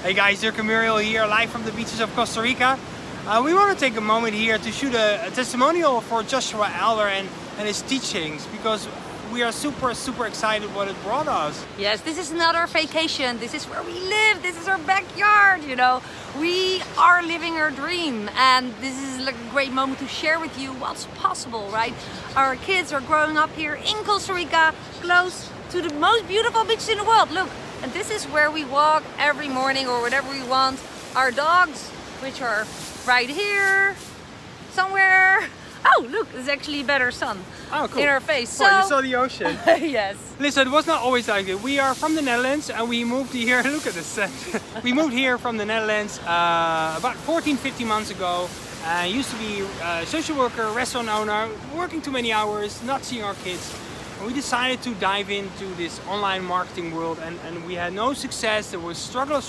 Hey guys, Dirk and Muriel here, live from the beaches of Costa Rica. We want to take a moment here to shoot a testimonial for Joshua Elder and his teachings, because we are super excited what it brought us. Yes, this is not our vacation. This is where we live. This is our backyard, you know. We are living our dream, and this is like a great moment to share with you what's possible, right? Our kids are growing up here in Costa Rica, close to the most beautiful beaches in the world. Look, and this is where we walk every morning or whatever we want. Our dogs, which are right here, somewhere. Oh, look, there's actually better sun in our face. So you saw the ocean. Yes. Listen, it was not always like it. We are from the Netherlands and we moved here. Look at the sun. We moved here from the Netherlands about 14-15 months ago. Used to be a social worker, restaurant owner, working too many hours, not seeing our kids. And we decided to dive into this online marketing world, and we had no success. There was struggling.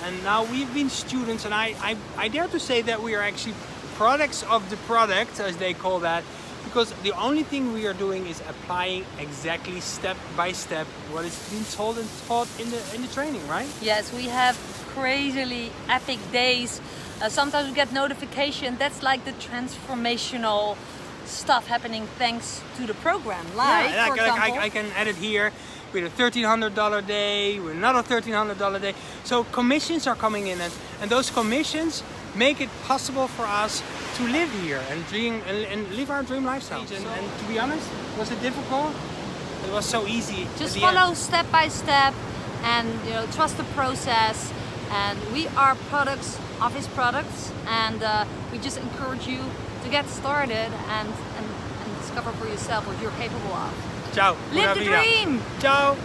And now we've been students, and I dare to say that we are actually products of the product, as they call that, because the only thing we are doing is applying exactly step by step what is being told and taught in the training, right? Yes, we have crazily epic days. Sometimes we get notification. That's like the transformational stuff happening thanks to the program. Like, for example, I can add it here. We had a $1,300 day, with another $1,300 day. So commissions are coming in, and those commissions make it possible for us to live here and live our dream lifestyle. And to be honest, was it difficult? It was so easy. Just follow step by step, and trust the process. And we are products of his products, and we just encourage you to get started and discover for yourself what you're capable of. Ciao. Live the dream. Ciao.